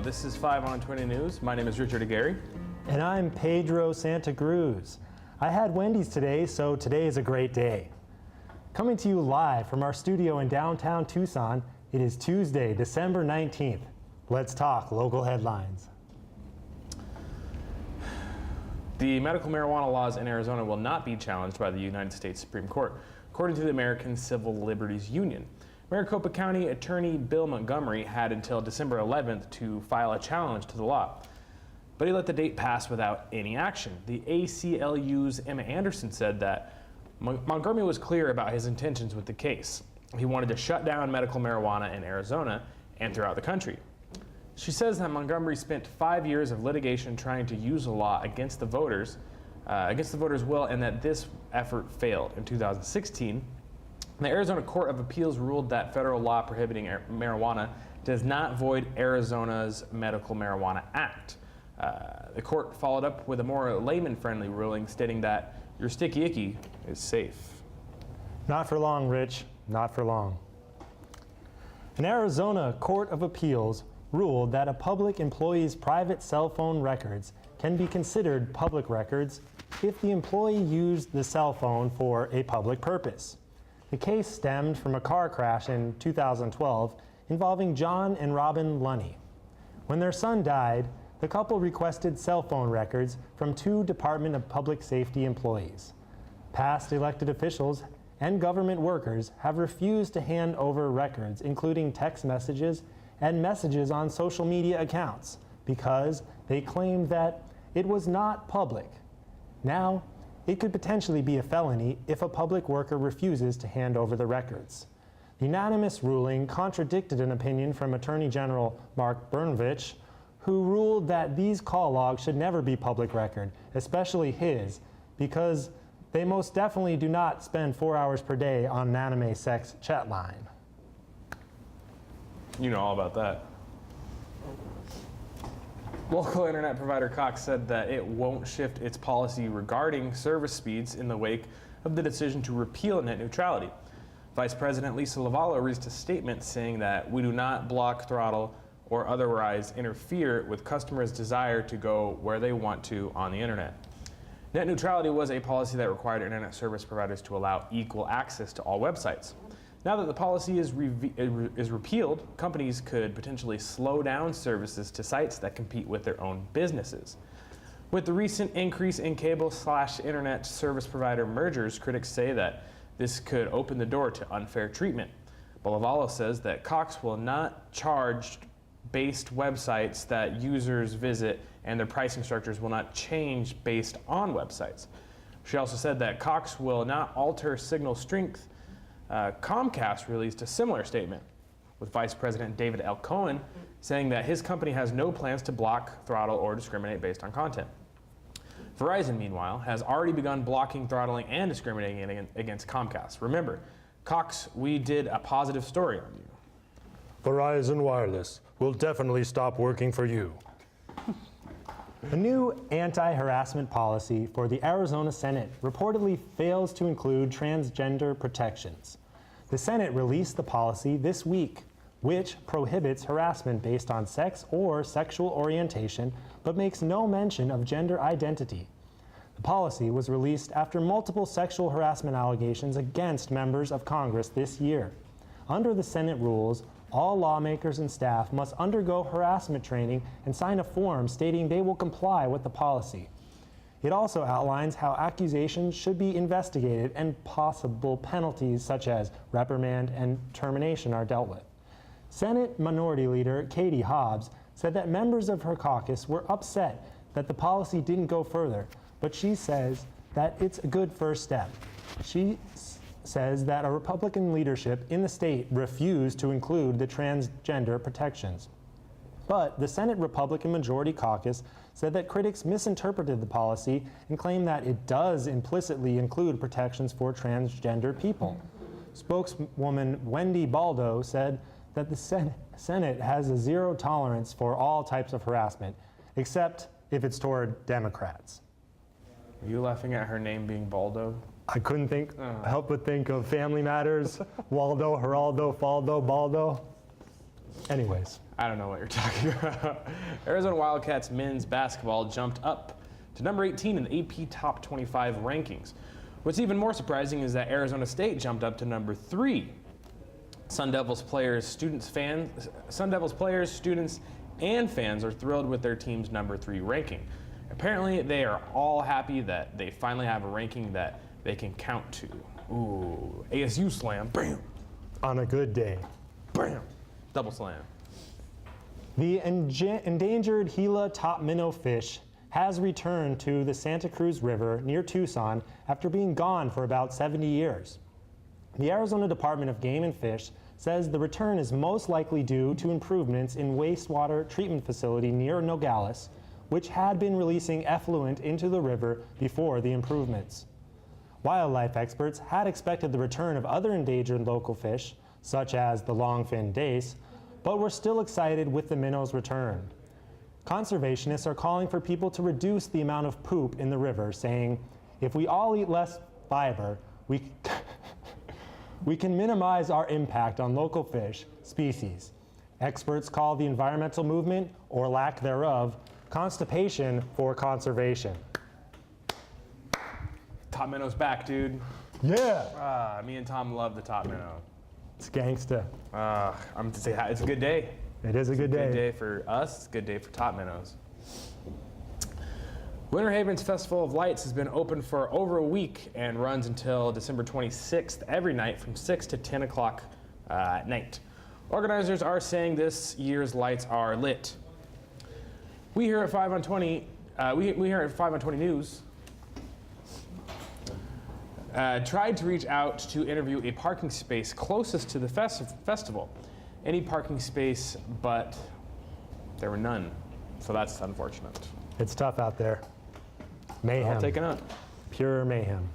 This is 5 on 20 News. My name is Richard Aguirre. And I'm Pedro Santa Cruz. I had Wendy's today, so today is a great day. Coming to you live from our studio in downtown Tucson, it is Tuesday, December 19th. Let's talk local headlines. The medical marijuana laws in Arizona will not be challenged by the United States Supreme Court, according to the American Civil Liberties Union. Maricopa County Attorney Bill Montgomery had until December 11th to file a challenge to the law, but he let the date pass without any action. The ACLU's Emma Anderson said that Montgomery was clear about his intentions with the case. He wanted to shut down medical marijuana in Arizona and throughout the country. She says that Montgomery spent 5 years of litigation trying to use the law against the voters' will, and that this effort failed. In 2016, the Arizona Court of Appeals ruled that federal law prohibiting marijuana does not void Arizona's Medical Marijuana Act. The court followed up with a more layman-friendly ruling stating that your sticky icky is safe. Not for long, Rich. Not for long. An Arizona Court of Appeals ruled that a public employee's private cell phone records can be considered public records if the employee used the cell phone for a public purpose. The case stemmed from a car crash in 2012 involving John and Robin Lunny. When their son died, the couple requested cell phone records from 2 Department of Public Safety employees. Past elected officials and government workers have refused to hand over records, including text messages and messages on social media accounts, because they claimed that it was not public. Now, it could potentially be a felony if a public worker refuses to hand over the records. The unanimous ruling contradicted an opinion from Attorney General Mark Brnovich, who ruled that these call logs should never be public record, especially his, because they most definitely do not spend 4 hours per day on an anime sex chat line. You know all about that. Local internet provider Cox said that it won't shift its policy regarding service speeds in the wake of the decision to repeal net neutrality. Vice President Lisa Lavallo released a statement saying that we do not block, throttle, or otherwise interfere with customers' desire to go where they want to on the internet. Net neutrality was a policy that required internet service providers to allow equal access to all websites. Now that the policy is repealed, companies could potentially slow down services to sites that compete with their own businesses. With the recent increase in cable/internet service provider mergers, critics say that this could open the door to unfair treatment. Lavallo says that Cox will not charge based websites that users visit, and their pricing structures will not change based on websites. She also said that Cox will not alter signal strength. Comcast released a similar statement, with Vice President David L. Cohen saying that his company has no plans to block, throttle, or discriminate based on content. Verizon, meanwhile, has already begun blocking, throttling, and discriminating against Comcast. Remember, Cox, we did a positive story on you. Verizon Wireless will definitely stop working for you. A new anti-harassment policy for the Arizona Senate reportedly fails to include transgender protections. The Senate released the policy this week, which prohibits harassment based on sex or sexual orientation, but makes no mention of gender identity. The policy was released after multiple sexual harassment allegations against members of Congress this year. Under the Senate rules, all lawmakers and staff must undergo harassment training and sign a form stating they will comply with the policy. It also outlines how accusations should be investigated and possible penalties such as reprimand and termination are dealt with. Senate Minority Leader Katie Hobbs said that members of her caucus were upset that the policy didn't go further, but she says that it's a good first step. She says that a Republican leadership in the state refused to include the transgender protections. But the Senate Republican Majority Caucus said that critics misinterpreted the policy and claimed that it does implicitly include protections for transgender people. Spokeswoman Wendy Baldo said that the Senate has a zero tolerance for all types of harassment, except if it's toward Democrats. Are you laughing at her name being Baldo? I couldn't help but think of Family Matters, Waldo, Geraldo, Faldo, Baldo. Anyways. I don't know what you're talking about. Arizona Wildcats men's basketball jumped up to number 18 in the AP Top 25 rankings. What's even more surprising is that Arizona State jumped up to number 3. Sun Devils players, students, and fans are thrilled with their team's number 3 ranking. Apparently, they are all happy that they finally have a ranking that they can count to. Ooh, ASU slam, bam! On a good day. Bam! Double slam. The endangered Gila top minnow fish has returned to the Santa Cruz River near Tucson after being gone for about 70 years. The Arizona Department of Game and Fish says the return is most likely due to improvements in wastewater treatment facility near Nogales, which had been releasing effluent into the river before the improvements. Wildlife experts had expected the return of other endangered local fish, such as the longfin dace, but were still excited with the minnow's return. Conservationists are calling for people to reduce the amount of poop in the river, saying, if we all eat less fiber, we can minimize our impact on local fish species. Experts call the environmental movement, or lack thereof, constipation for conservation. Top minnow's back, dude. Yeah! Me and Tom love the top minnow. It's gangsta. I'm to say it's a good day. It is a good day. Good day for us. It's a good day for top minnows. Winter Haven's Festival of Lights has been open for over a week and runs until December 26th every night from 6 to 10 o'clock at night. Organizers are saying this year's lights are lit. We here at 5 on 20, we here at 5 on 20 News tried to reach out to interview a parking space closest to the festival. Any parking space, but there were none. So that's unfortunate. It's tough out there. Mayhem. All taken up. Pure mayhem.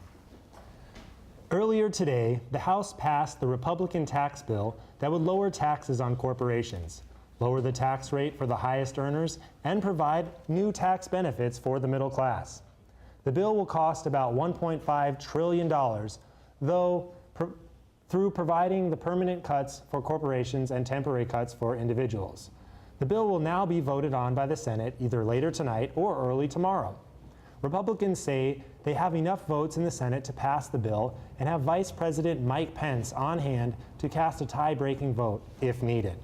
Earlier today, the House passed the Republican tax bill that would lower taxes on corporations, lower the tax rate for the highest earners, and provide new tax benefits for the middle class. The bill will cost about $1.5 trillion, though through providing the permanent cuts for corporations and temporary cuts for individuals. The bill will now be voted on by the Senate either later tonight or early tomorrow. Republicans say they have enough votes in the Senate to pass the bill and have Vice President Mike Pence on hand to cast a tie-breaking vote if needed.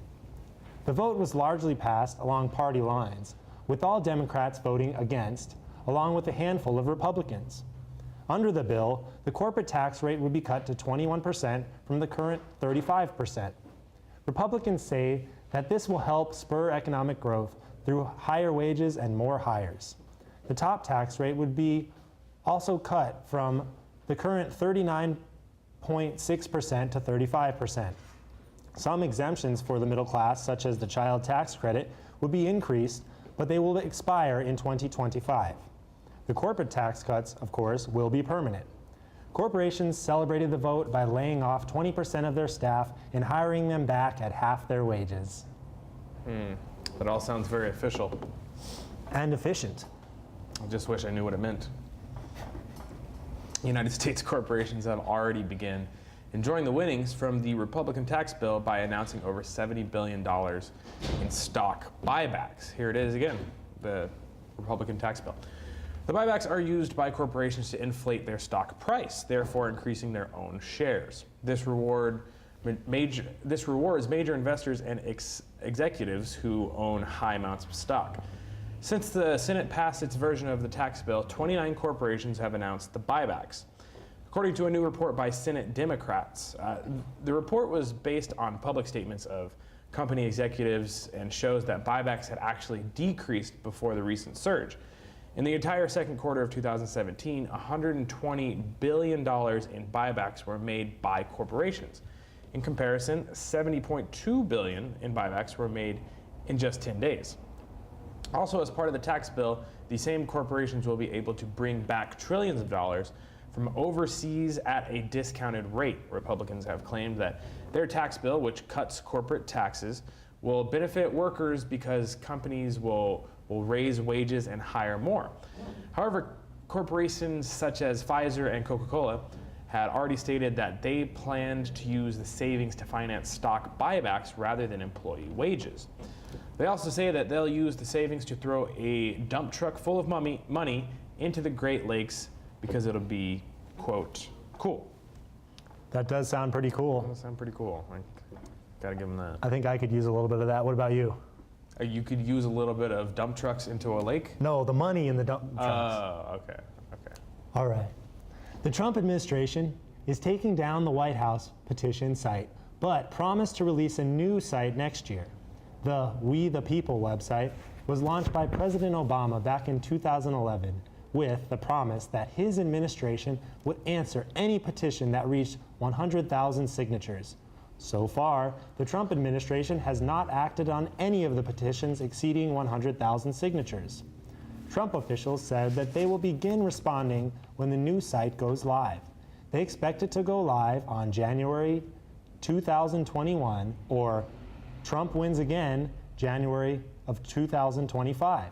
The vote was largely passed along party lines, with all Democrats voting against, along with a handful of Republicans. Under the bill, the corporate tax rate would be cut to 21% from the current 35%. Republicans say that this will help spur economic growth through higher wages and more hires. The top tax rate would be also cut from the current 39.6% to 35%. Some exemptions for the middle class, such as the child tax credit, would be increased, but they will expire in 2025. The corporate tax cuts, of course, will be permanent. Corporations celebrated the vote by laying off 20% of their staff and hiring them back at half their wages. That all sounds very official. And efficient. I just wish I knew what it meant. United States corporations have already begun enjoying the winnings from the Republican tax bill by announcing over $70 billion in stock buybacks. Here it is again, the Republican tax bill. The buybacks are used by corporations to inflate their stock price, therefore increasing their own shares. This rewards major investors and executives who own high amounts of stock. Since the Senate passed its version of the tax bill, 29 corporations have announced the buybacks. According to a new report by Senate Democrats, the report was based on public statements of company executives and shows that buybacks had actually decreased before the recent surge. In the entire second quarter of 2017, $120 billion in buybacks were made by corporations. In comparison, $70.2 billion in buybacks were made in just 10 days. Also, as part of the tax bill, the same corporations will be able to bring back trillions of dollars from overseas at a discounted rate. Republicans have claimed that their tax bill, which cuts corporate taxes, will benefit workers because companies will raise wages and hire more. However, corporations such as Pfizer and Coca-Cola had already stated that they planned to use the savings to finance stock buybacks rather than employee wages. They also say that they'll use the savings to throw a dump truck full of money into the Great Lakes because it'll be, quote, cool. That does sound pretty cool. That sounds pretty cool. I gotta give them that. I think I could use a little bit of that. What about you? You could use a little bit of dump trucks into a lake? No, the money in the dump trucks. Oh, okay. All right. The Trump administration is taking down the White House petition site, but promised to release a new site next year. The We the People website was launched by President Obama back in 2011 with the promise that his administration would answer any petition that reached 100,000 signatures. So far, the Trump administration has not acted on any of the petitions exceeding 100,000 signatures. Trump officials said that they will begin responding when the new site goes live. They expect it to go live on January 2021 or Trump wins again, January of 2025.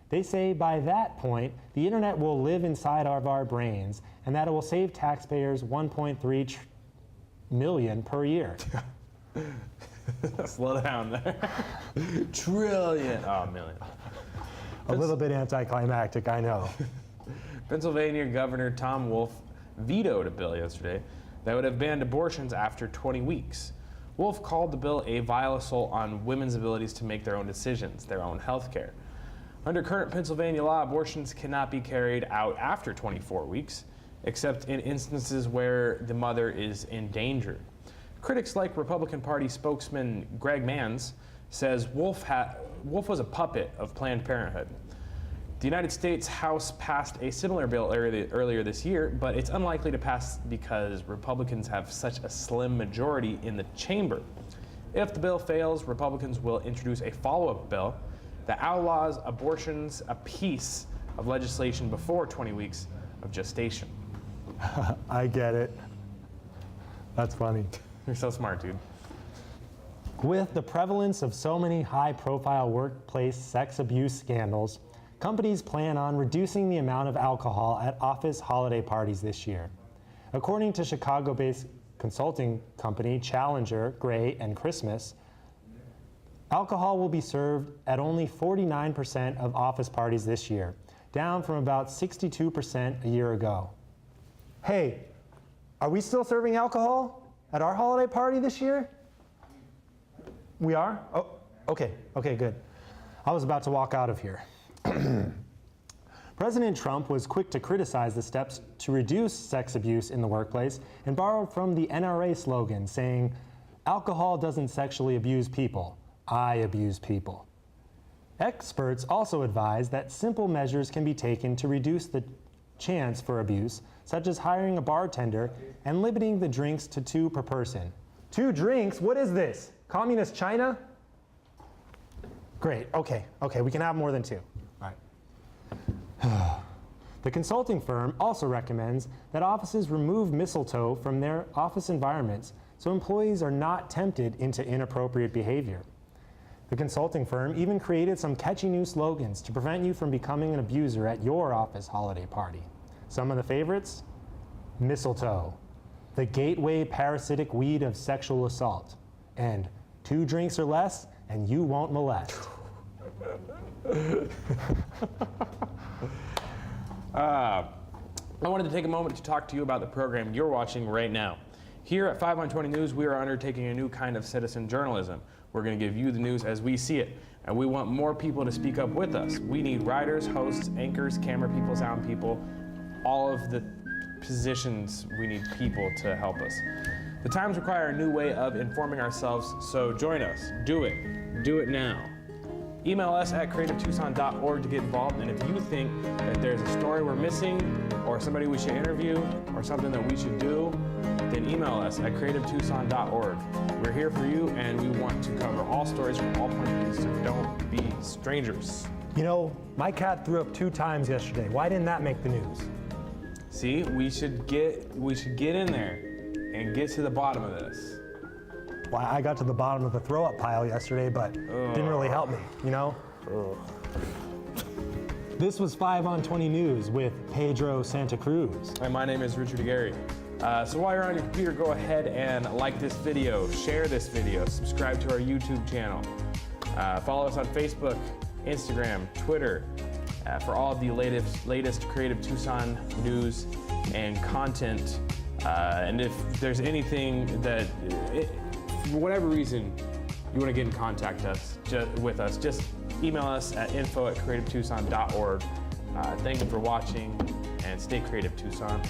They say by that point, the internet will live inside of our brains and that it will save taxpayers $1.3 million per year. Slow down there. Trillion. Oh, million. A little bit anticlimactic, I know. Pennsylvania Governor Tom Wolf vetoed a bill yesterday that would have banned abortions after 20 weeks. Wolf called the bill a vile assault on women's abilities to make their own decisions, their own health care. Under current Pennsylvania law, abortions cannot be carried out after 24 weeks, except in instances where the mother is in danger. Critics like Republican Party spokesman Greg Manns says Wolf was a puppet of Planned Parenthood. The United States House passed a similar bill earlier this year, but it's unlikely to pass because Republicans have such a slim majority in the chamber. If the bill fails, Republicans will introduce a follow-up bill that outlaws abortions, a piece of legislation before 20 weeks of gestation. I get it. That's funny. You're so smart, dude. With the prevalence of so many high-profile workplace sex abuse scandals, companies plan on reducing the amount of alcohol at office holiday parties this year. According to Chicago-based consulting company Challenger, Gray, and Christmas, alcohol will be served at only 49% of office parties this year, down from about 62% a year ago. Hey, are we still serving alcohol at our holiday party this year? We are? Oh, okay, good. I was about to walk out of here. President Trump was quick to criticize the steps to reduce sex abuse in the workplace and borrowed from the NRA slogan saying, "Alcohol doesn't sexually abuse people, I abuse people." Experts also advise that simple measures can be taken to reduce the chance for abuse, such as hiring a bartender and limiting the drinks to 2 per person. 2 drinks? What is this? Communist China? Great, okay, we can have more than 2. All right. The consulting firm also recommends that offices remove mistletoe from their office environments so employees are not tempted into inappropriate behavior. The consulting firm even created some catchy new slogans to prevent you from becoming an abuser at your office holiday party. Some of the favorites? Mistletoe, the gateway parasitic weed of sexual assault, and 2 drinks or less and you won't molest. I wanted to take a moment to talk to you about the program you're watching right now. Here at 5 on 20 News, we are undertaking a new kind of citizen journalism. We're going to give you the news as we see it, and we want more people to speak up with us. We need writers, hosts, anchors, camera people, sound people, all of the positions. We need people to help us. The times require a new way of informing ourselves, so join us. Do it now. Email us at creativetucson.org to get involved, and if you think that there's a story we're missing, or somebody we should interview, or something that we should do, then email us at creativetucson.org. We're here for you, and we want to cover all stories from all points of view, so don't be strangers. You know, my cat threw up 2 times yesterday. Why didn't that make the news? See, we should get in there and get to the bottom of this. Well, I got to the bottom of the throw-up pile yesterday, but didn't really help me, you know? This was 5 on 20 News with Pedro Santa Cruz. Hi, my name is Richard Gary. So while you're on your computer, go ahead and like this video, share this video, subscribe to our YouTube channel. Follow us on Facebook, Instagram, Twitter for all of the latest Creative Tucson news and content. And if there's anything that, for whatever reason, you want to get in contact with us, just email us at info@creativetucson.org. Thank you for watching, and stay creative, Tucson.